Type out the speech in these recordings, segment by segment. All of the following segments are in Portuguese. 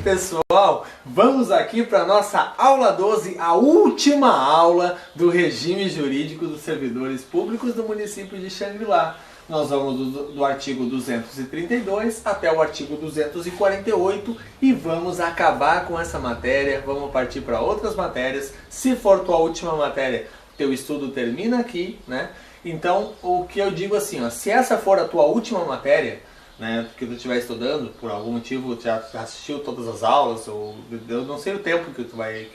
pessoal, vamos aqui para a nossa aula 12, a última aula do regime jurídico dos servidores públicos do município de Xangri-Lá. Nós vamos do artigo 232 até o artigo 248 e vamos acabar com essa matéria, vamos partir para outras matérias. Se for tua última matéria, teu estudo termina aqui, né? Então, o que eu digo assim, ó, se essa for a tua última matéria, né, que tu estiver estudando, por algum motivo já assistiu todas as aulas, ou eu não sei o tempo que tu vai,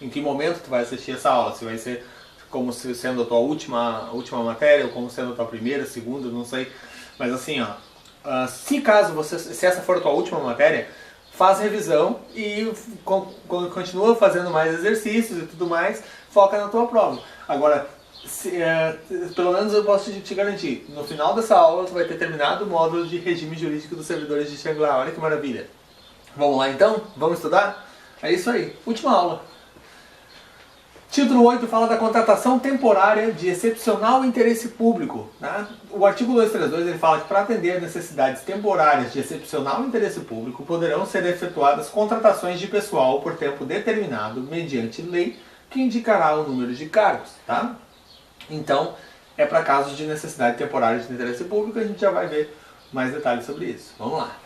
em que momento tu vai assistir essa aula, se vai ser como sendo a tua última matéria, ou como sendo a tua primeira, segunda, não sei, mas assim, ó, se essa for a tua última matéria, faz revisão e continua fazendo mais exercícios e tudo mais, foca na tua prova. Agora, pelo menos eu posso te garantir, no final dessa aula tu vai ter terminado o módulo de regime jurídico dos servidores de Xangri-Lá. Olha que maravilha. Vamos lá então? Vamos estudar? É isso aí, última aula. Título 8 fala da contratação temporária de excepcional interesse público, né? O artigo 232 ele fala que para atender necessidades temporárias de excepcional interesse público poderão ser efetuadas contratações de pessoal por tempo determinado mediante lei que indicará o número de cargos, tá? Então, é para casos de necessidade temporária de interesse público, a gente já vai ver mais detalhes sobre isso. Vamos lá.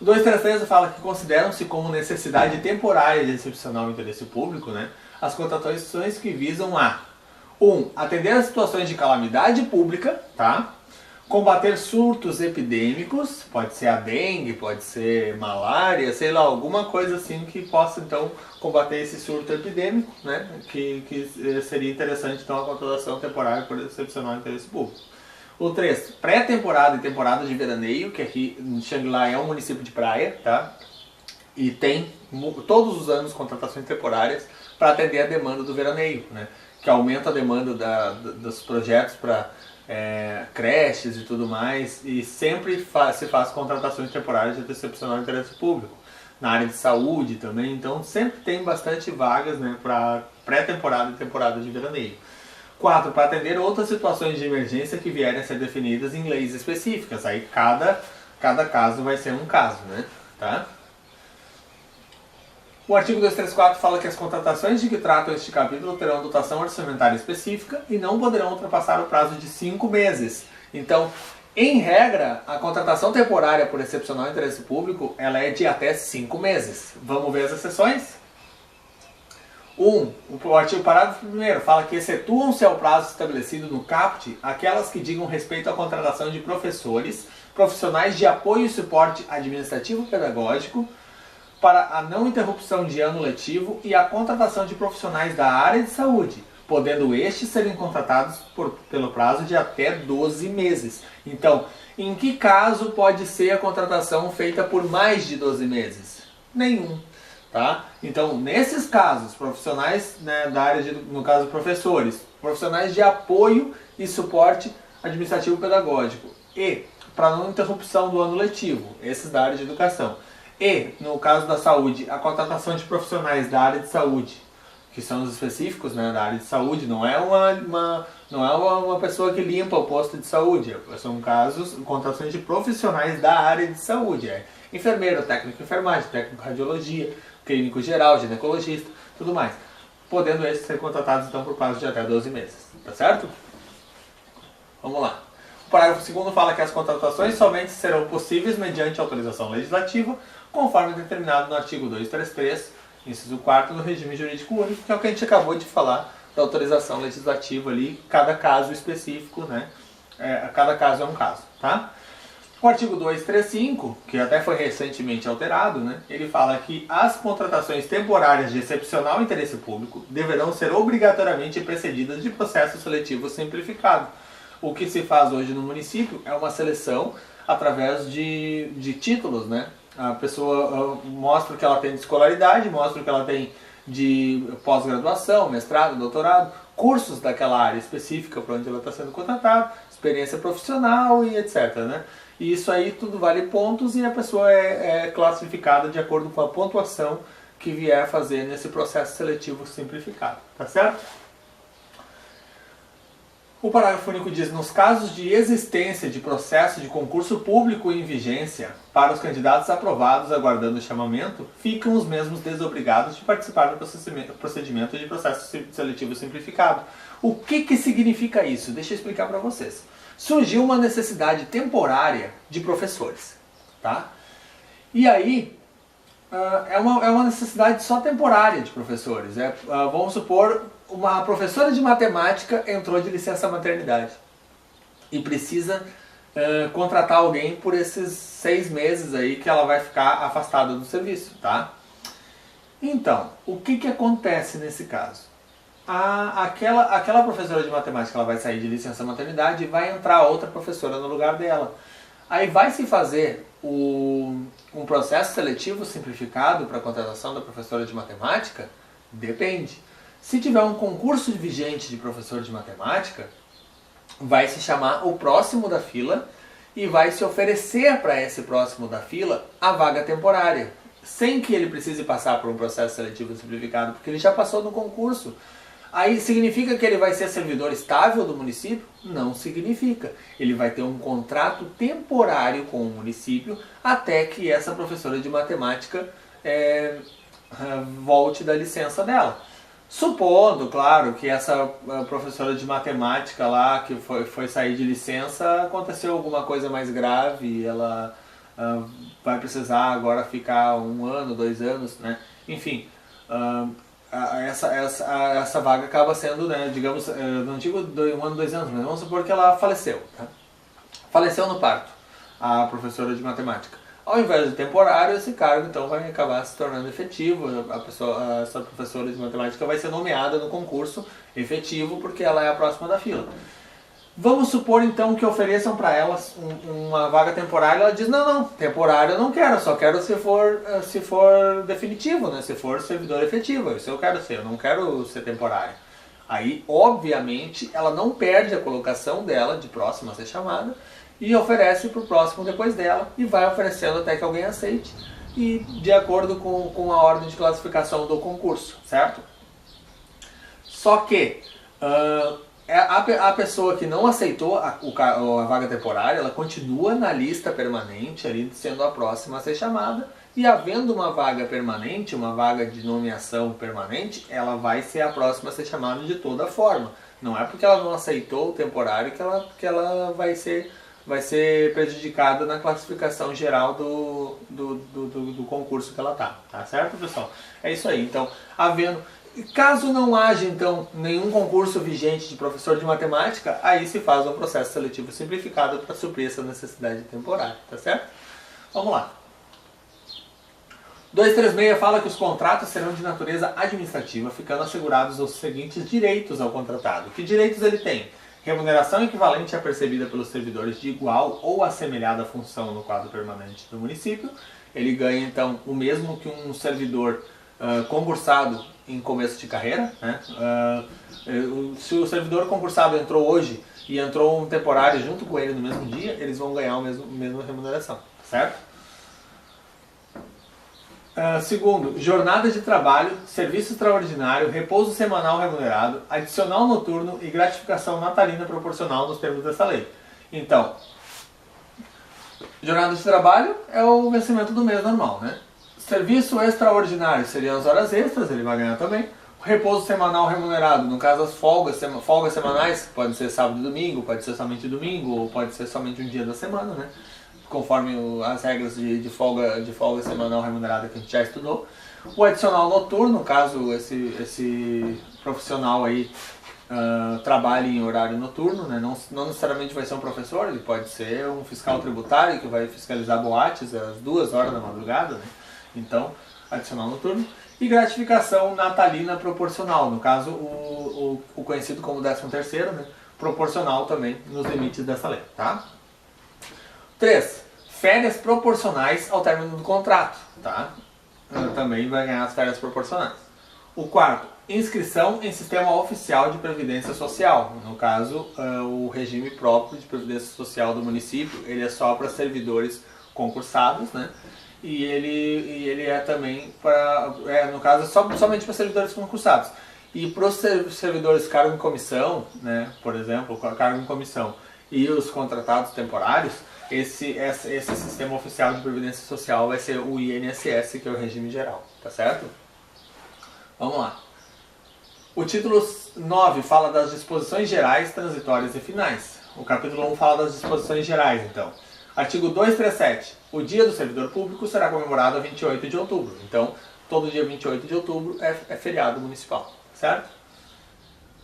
O 233 fala que consideram-se como necessidade temporária de excepcional interesse público, né, as contratações que visam a 1. Atender a situações de calamidade pública, tá? Combater surtos epidêmicos, pode ser a dengue, pode ser malária, sei lá, alguma coisa assim que possa então combater esse surto epidêmico, né? Que seria interessante então a contratação temporária por excepcional interesse público. O 3, pré-temporada e temporada de veraneio, que aqui em Xangri-Lá é um município de praia, tá? E tem todos os anos contratações temporárias para atender a demanda do veraneio, né? Que aumenta a demanda dos projetos para creches e tudo mais, e sempre se faz contratações temporárias de excepcional interesse público. Na área de saúde também, então sempre tem bastante vagas, né, para pré-temporada e temporada de veraneio. 4. Para atender outras situações de emergência que vierem a ser definidas em leis específicas. Aí cada caso vai ser um caso, né? Tá? O artigo 234 fala que as contratações de que tratam este capítulo terão dotação orçamentária específica e não poderão ultrapassar o prazo de 5 meses. Então, em regra, a contratação temporária por excepcional interesse público, ela é de até 5 meses. Vamos ver as exceções? O artigo parágrafo 1º fala que excetuam-se ao prazo estabelecido no caput aquelas que digam respeito à contratação de professores, profissionais de apoio e suporte administrativo pedagógico, para a não interrupção de ano letivo e a contratação de profissionais da área de saúde, podendo estes serem contratados pelo prazo de até 12 meses. Então, em que caso pode ser a contratação feita por mais de 12 meses? Nenhum. Tá? Então, nesses casos, profissionais, né, da área de, no caso professores, profissionais de apoio e suporte administrativo pedagógico e para não interrupção do ano letivo, esses da área de educação. E, no caso da saúde, a contratação de profissionais da área de saúde, que são os específicos, né, da área de saúde, não é uma pessoa que limpa o posto de saúde, são casos, contratações de profissionais da área de saúde, enfermeiro, técnico de enfermagem, técnico de radiologia, clínico geral, ginecologista, tudo mais, podendo esses ser contratados então por prazo de até 12 meses, tá certo? Vamos lá. O parágrafo 2º fala que as contratações somente serão possíveis mediante autorização legislativa, conforme determinado no artigo 233, inciso 4 do regime jurídico único, que é o que a gente acabou de falar da autorização legislativa ali, cada caso específico, né? Cada caso é um caso, tá? O artigo 235, que até foi recentemente alterado, né? Ele fala que as contratações temporárias de excepcional interesse público deverão ser obrigatoriamente precedidas de processo seletivo simplificado. O que se faz hoje no município é uma seleção através de títulos, né? A pessoa mostra o que ela tem de escolaridade, mostra o que ela tem de pós-graduação, mestrado, doutorado, cursos daquela área específica para onde ela está sendo contratada, experiência profissional e etc, né? E isso aí tudo vale pontos e a pessoa é classificada de acordo com a pontuação que vier fazer nesse processo seletivo simplificado, tá certo? O parágrafo único diz: nos casos de existência de processo de concurso público em vigência, para os candidatos aprovados aguardando o chamamento, ficam os mesmos desobrigados de participar do procedimento de processo seletivo simplificado. O que significa isso? Deixa eu explicar para vocês. Surgiu uma necessidade temporária de professores, tá? E aí, é uma necessidade só temporária de professores. Vamos supor, uma professora de matemática entrou de licença maternidade e precisa contratar alguém por esses 6 meses aí que ela vai ficar afastada do serviço, tá? Então, o que acontece nesse caso? Aquela professora de matemática, ela vai sair de licença maternidade e vai entrar outra professora no lugar dela. Aí vai se fazer um processo seletivo simplificado para a contratação da professora de matemática? Depende. Se tiver um concurso vigente de professor de matemática, vai se chamar o próximo da fila e vai se oferecer para esse próximo da fila a vaga temporária, sem que ele precise passar por um processo seletivo simplificado, porque ele já passou no concurso. Aí significa que ele vai ser servidor estável do município? Não significa. Ele vai ter um contrato temporário com o município até que essa professora de matemática volte da licença dela. Supondo, claro, que essa professora de matemática lá, que foi sair de licença, aconteceu alguma coisa mais grave e ela vai precisar agora ficar 1 ano, 2 anos, né? Enfim, essa vaga acaba sendo, né, digamos, não digo 1 ano, 2 anos, mas vamos supor que ela faleceu, tá? Faleceu no parto, a professora de matemática. Ao invés de temporário, esse cargo então vai acabar se tornando efetivo. Essa professora de matemática vai ser nomeada no concurso efetivo porque ela é a próxima da fila. Vamos supor então que ofereçam para ela uma vaga temporária. Ela diz: não, temporário eu não quero, só quero se for definitivo, né? Se for servidor efetivo, isso eu quero ser, eu não quero ser temporário. Aí, obviamente, ela não perde a colocação dela de próxima a ser chamada e oferece para o próximo depois dela e vai oferecendo até que alguém aceite e de acordo com a ordem de classificação do concurso, certo? Só que a pessoa que não aceitou a vaga temporária, ela continua na lista permanente, ali sendo a próxima a ser chamada, e havendo uma vaga permanente, uma vaga de nomeação permanente, ela vai ser a próxima a ser chamada de toda forma. Não é porque ela não aceitou o temporário que ela vai ser prejudicada na classificação geral do concurso que ela tá certo, pessoal? É isso aí. Então, caso não haja, então, nenhum concurso vigente de professor de matemática, aí se faz um processo seletivo simplificado para suprir essa necessidade temporária, tá certo? Vamos lá. 236 fala que os contratos serão de natureza administrativa, ficando assegurados os seguintes direitos ao contratado. Que direitos ele tem? Remuneração equivalente à percebida pelos servidores de igual ou assemelhada função no quadro permanente do município. Ele ganha, então, o mesmo que um servidor concursado em começo de carreira, né? Se o servidor concursado entrou hoje e entrou um temporário junto com ele no mesmo dia, eles vão ganhar a mesma remuneração, certo? Segundo, jornada de trabalho, serviço extraordinário, repouso semanal remunerado, adicional noturno e gratificação natalina proporcional nos termos dessa lei. Então, jornada de trabalho é o vencimento do mês normal, né? Serviço extraordinário seriam as horas extras, ele vai ganhar também. Repouso semanal remunerado, no caso as folgas semanais, pode ser sábado e domingo, pode ser somente domingo, ou pode ser somente um dia da semana, né? Conforme as regras de folga semanal remunerada que a gente já estudou. O adicional noturno, no caso esse profissional aí trabalha em horário noturno, né? Não necessariamente vai ser um professor, ele pode ser um fiscal tributário que vai fiscalizar boates às 2 horas da madrugada, né? Então, adicional noturno. E gratificação natalina proporcional, no caso o conhecido como 13º, né? Proporcional também nos limites dessa lei, tá? 3. Férias proporcionais ao término do contrato, tá? Também vai ganhar as férias proporcionais. O 4. Inscrição em sistema oficial de previdência social. No caso, o regime próprio de previdência social do município, ele é só para servidores concursados, né? E ele é também para, no caso, somente para servidores concursados. E para os servidores cargo em comissão, né, por exemplo, cargo em comissão e os contratados temporários, esse sistema oficial de previdência social vai ser o INSS, que é o regime geral, tá certo? Vamos lá. O título 9 fala das disposições gerais, transitórias e finais. O capítulo 1 fala das disposições gerais, então. Artigo 237. O Dia do Servidor Público será comemorado a 28 de outubro. Então, todo dia 28 de outubro é feriado municipal, certo?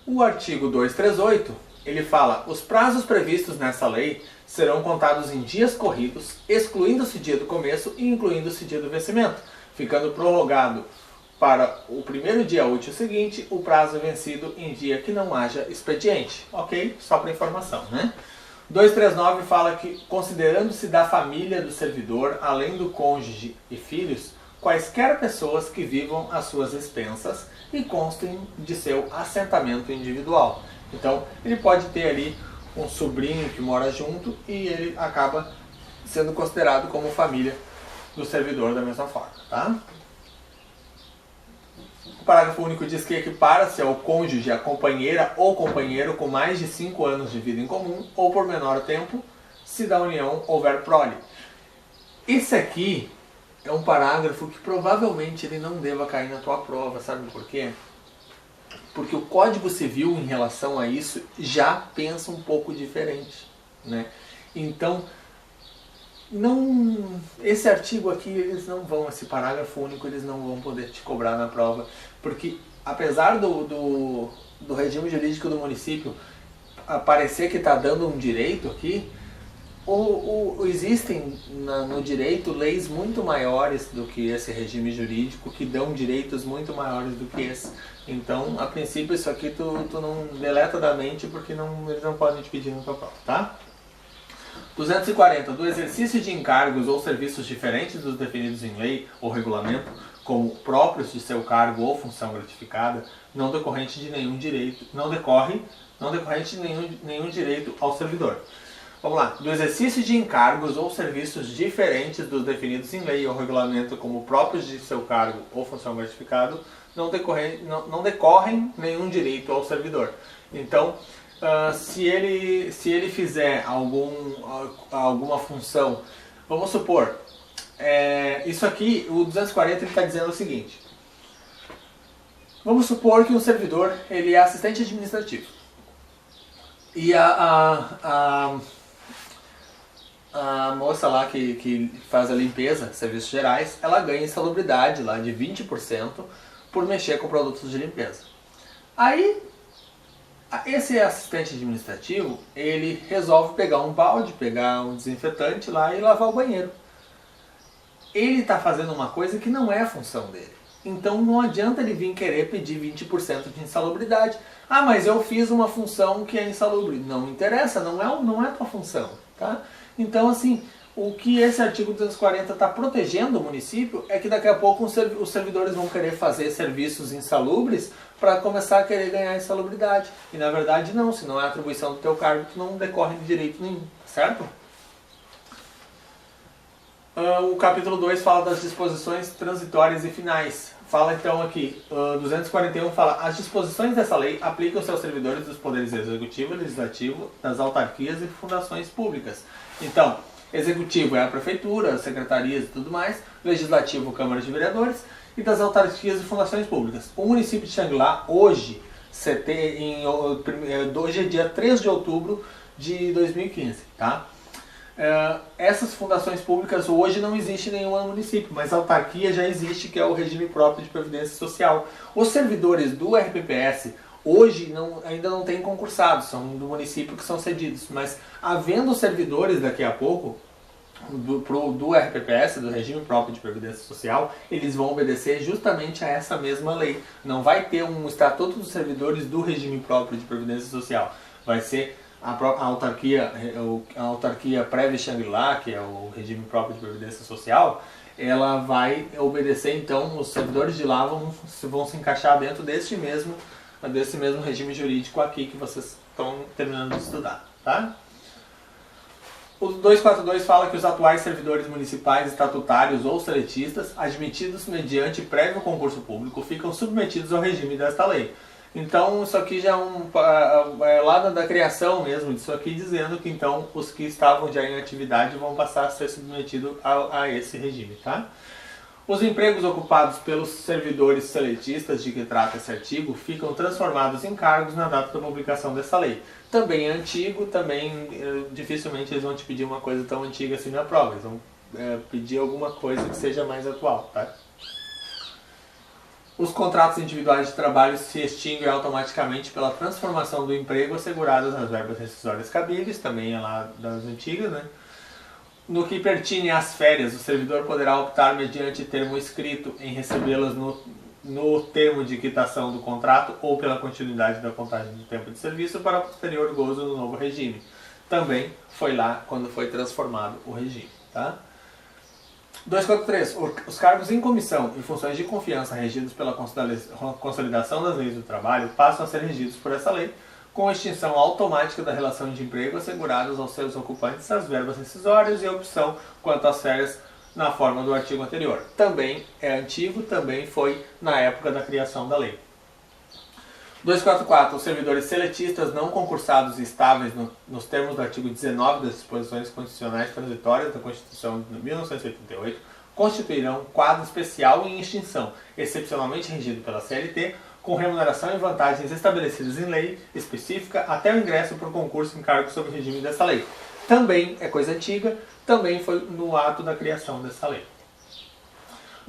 O artigo 238, ele fala: os prazos previstos nessa lei serão contados em dias corridos, excluindo-se dia do começo e incluindo-se dia do vencimento, ficando prorrogado para o primeiro dia útil seguinte o prazo vencido em dia que não haja expediente. Ok? Só para informação, né? 239 fala que, considerando-se da família do servidor, além do cônjuge e filhos, quaisquer pessoas que vivam às suas expensas e constem de seu assentamento individual. Então, ele pode ter ali um sobrinho que mora junto e ele acaba sendo considerado como família do servidor da mesma forma, tá? O parágrafo único diz que equipara-se ao cônjuge, a companheira ou companheiro com mais de 5 anos de vida em comum ou por menor tempo, se da união houver prole. Esse aqui é um parágrafo que provavelmente ele não deva cair na tua prova, sabe por quê? Porque o Código Civil em relação a isso já pensa um pouco diferente, né? Então, esse artigo aqui, esse parágrafo único, eles não vão poder te cobrar na prova, porque apesar do regime jurídico do município parecer que está dando um direito aqui, existem no direito leis muito maiores do que esse regime jurídico, que dão direitos muito maiores do que esse. Então, a princípio, isso aqui tu não deleta da mente, porque eles não podem te pedir no tua prova, tá? 240. Do exercício de encargos ou serviços diferentes dos definidos em lei ou regulamento, como próprios de seu cargo ou função gratificada, não decorrente de nenhum direito, não decorrente de nenhum direito ao servidor. Vamos lá. Do exercício de encargos ou serviços diferentes dos definidos em lei ou regulamento como próprios de seu cargo ou função gratificado, não decorrem nenhum direito ao servidor. Então, se ele fizer alguma função, vamos supor, isso aqui, o 240 ele está dizendo o seguinte: vamos supor que um servidor ele é assistente administrativo e a moça lá que faz a limpeza, serviços gerais, ela ganha insalubridade lá de 20% por mexer com produtos de limpeza. Aí, esse assistente administrativo, ele resolve pegar um balde, pegar um desinfetante lá e lavar o banheiro. Ele está fazendo uma coisa que não é a função dele. Então não adianta ele vir querer pedir 20% de insalubridade. Ah, mas eu fiz uma função que é insalubre. Não interessa, não é a tua função, tá? Então, assim, o que esse artigo 240 está protegendo o município é que daqui a pouco os servidores vão querer fazer serviços insalubres para começar a querer ganhar insalubridade. E na verdade não, se não é atribuição do teu cargo, tu não decorre de direito nenhum, certo? O capítulo 2 fala das disposições transitórias e finais. Fala então aqui, 241 fala: as disposições dessa lei aplicam-se aos servidores dos poderes executivo, legislativo, das autarquias e fundações públicas. Então, executivo é a prefeitura, as secretarias e tudo mais, legislativo, Câmara de Vereadores, e das autarquias e fundações públicas. O município de Xangri-Lá, hoje é dia 3 de outubro de 2015, tá? Essas fundações públicas hoje não existe nenhuma no município, mas a autarquia já existe, que é o regime próprio de previdência social. Os servidores do RPPS hoje ainda não têm concursados, são do município que são cedidos, mas havendo servidores daqui a pouco do RPPS, do regime próprio de previdência social, eles vão obedecer justamente a essa mesma lei. Não vai ter um estatuto dos servidores do regime próprio de previdência social, vai ser a autarquia prévia Xangri-Lá, que é o regime próprio de previdência social, ela vai obedecer, então os servidores de lá vão se encaixar dentro desse mesmo regime jurídico aqui que vocês estão terminando de estudar, tá? O 242 fala que os atuais servidores municipais, estatutários ou seletistas, admitidos mediante prévio concurso público, ficam submetidos ao regime desta lei. Então isso aqui já é lá da criação mesmo, disso aqui dizendo que então os que estavam já em atividade vão passar a ser submetidos a esse regime, tá? Os empregos ocupados pelos servidores seletistas de que trata esse artigo ficam transformados em cargos na data da publicação dessa lei. Também é antigo, também dificilmente eles vão te pedir uma coisa tão antiga assim na prova, eles vão pedir alguma coisa que seja mais atual, tá? Os contratos individuais de trabalho se extinguem automaticamente pela transformação do emprego asseguradas nas verbas rescisórias cabíveis, também é lá das antigas, né? No que pertine às férias, o servidor poderá optar mediante termo escrito em recebê-las no termo de quitação do contrato ou pela continuidade da contagem do tempo de serviço para posterior gozo no novo regime. Também foi lá quando foi transformado o regime, tá? 243. Os cargos em comissão e funções de confiança regidos pela consolidação das leis do trabalho passam a ser regidos por essa lei, com extinção automática da relação de emprego asseguradas aos seus ocupantes as verbas rescisórias e a opção quanto às férias na forma do artigo anterior. Também é antigo, também foi na época da criação da lei. 244. Os servidores seletistas não concursados e estáveis nos termos do artigo 19 das disposições constitucionais transitórias da Constituição de 1988 constituirão quadro especial em extinção, excepcionalmente regido pela CLT, com remuneração e vantagens estabelecidas em lei específica até o ingresso por concurso em cargos sob o regime dessa lei. Também é coisa antiga, também foi no ato da criação dessa lei.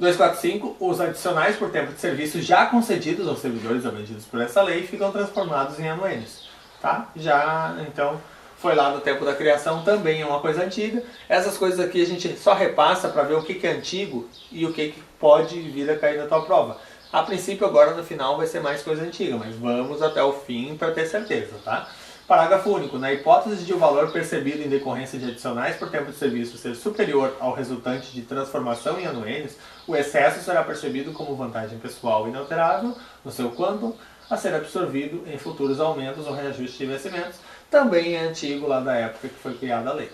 245. Os adicionais por tempo de serviço já concedidos aos servidores abrangidos por essa lei ficam transformados em anuênios. Tá? Já, então, foi lá no tempo da criação, também é uma coisa antiga. Essas coisas aqui a gente só repassa para ver o que é antigo e o que pode vir a cair na tua prova. A princípio, agora no final vai ser mais coisa antiga, mas vamos até o fim para ter certeza, tá? Parágrafo único. Na hipótese de o valor percebido em decorrência de adicionais por tempo de serviço ser superior ao resultante de transformação em anuênios, o excesso será percebido como vantagem pessoal inalterável, no seu quantum, a ser absorvido em futuros aumentos ou reajustes de vencimentos. Também é antigo lá da época que foi criada a lei.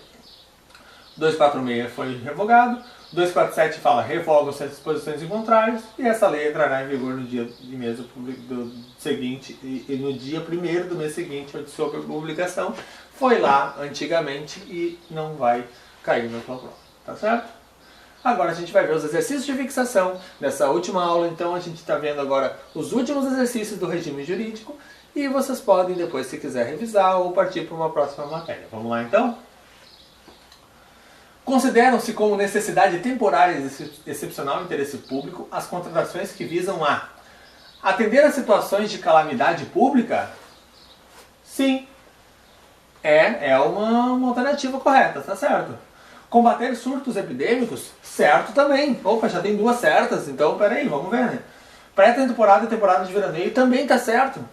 246 foi revogado. 247 fala revogam-se as disposições em contrários e essa lei entrará em vigor no dia de mês do seguinte e no dia 1º do mês seguinte de sua publicação. Foi lá antigamente e não vai cair na tua prova, tá certo? Agora a gente vai ver os exercícios de fixação dessa última aula. Então a gente está vendo agora os últimos exercícios do regime jurídico e vocês podem depois, se quiser, revisar ou partir para uma próxima matéria. Vamos lá então? Consideram-se como necessidade temporária de excepcional interesse público as contratações que visam a atender a situações de calamidade pública? Sim. É uma alternativa correta, tá certo. Combater surtos epidêmicos? Certo também. Opa, já tem duas certas, então peraí, vamos ver, né? Pré-temporada e temporada de veraneio também tá certo.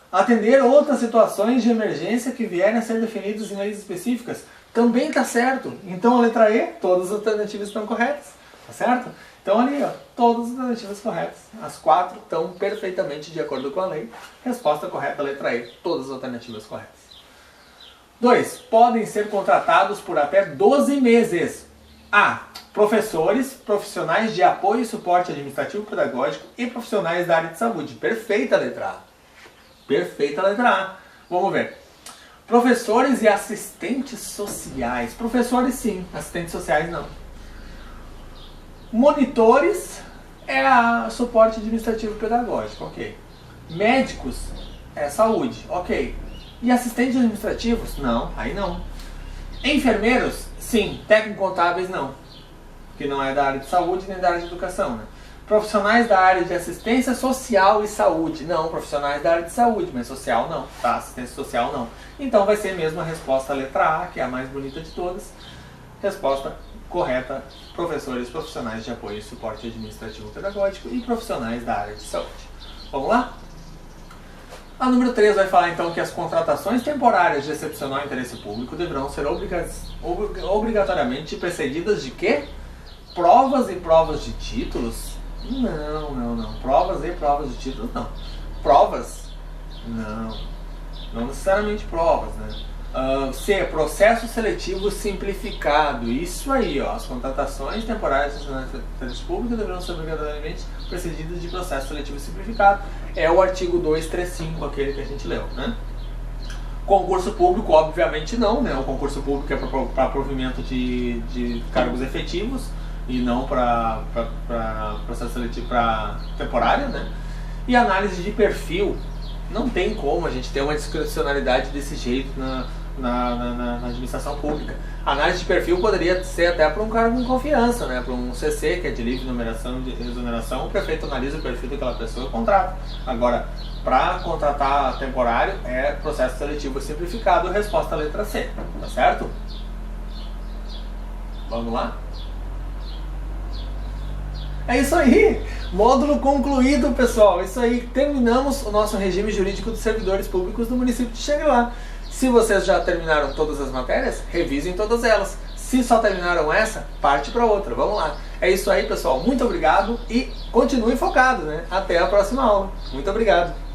Atender outras situações de emergência que vierem a ser definidas em leis específicas? Também está certo. Então a letra E, todas as alternativas estão corretas. Tá certo? Então ali, ó, todas as alternativas corretas. As 4 estão perfeitamente de acordo com a lei. Resposta correta, letra E, todas as alternativas corretas. 2. Podem ser contratados por até 12 meses. A. Professores, profissionais de apoio e suporte administrativo pedagógico e profissionais da área de saúde. Perfeita a letra A. Perfeita a letra A. Vamos ver. Professores e assistentes sociais. Professores sim, assistentes sociais não. Monitores é a suporte administrativo pedagógico, ok. Médicos é saúde, ok. E assistentes administrativos? Não, aí não. Enfermeiros? Sim. Técnicos contábeis não. Que não é da área de saúde nem da área de educação, né? Profissionais da área de assistência social e saúde. Não, profissionais da área de saúde, mas social não, tá? Assistência social não. Então vai ser mesmo a resposta letra A, que é a mais bonita de todas. Resposta correta, professores, profissionais de apoio e suporte administrativo pedagógico e profissionais da área de saúde. Vamos lá? A número 3 vai falar então que as contratações temporárias de excepcional interesse público deverão ser obrigatoriamente precedidas de quê? Provas e provas de títulos? Não. Provas e provas de títulos, não. Provas? Não necessariamente provas, né? C, processo seletivo simplificado. Isso aí, ó, as contratações temporárias dos servidores públicos deverão ser obrigatoriamente precedidas de processo seletivo simplificado. É o artigo 235, aquele que a gente leu, né? Concurso público, obviamente não, né? O concurso público é para provimento de cargos efetivos e não para processo seletivo para temporário, né? E análise de perfil, não tem como a gente ter uma discricionalidade desse jeito na administração pública. A análise de perfil poderia ser até para um cargo de confiança, né? Para um CC, que é de livre numeração de exoneração, o prefeito analisa o perfil daquela pessoa e contrata. Agora, para contratar temporário, é processo seletivo simplificado, resposta letra C, tá certo? Vamos lá? É isso aí! Módulo concluído, pessoal! Isso aí, terminamos o nosso regime jurídico dos servidores públicos do município de Xangri-Lá. Se vocês já terminaram todas as matérias, revisem todas elas. Se só terminaram essa, parte para outra. Vamos lá! É isso aí, pessoal. Muito obrigado e continuem focados, né? Até a próxima aula. Muito obrigado!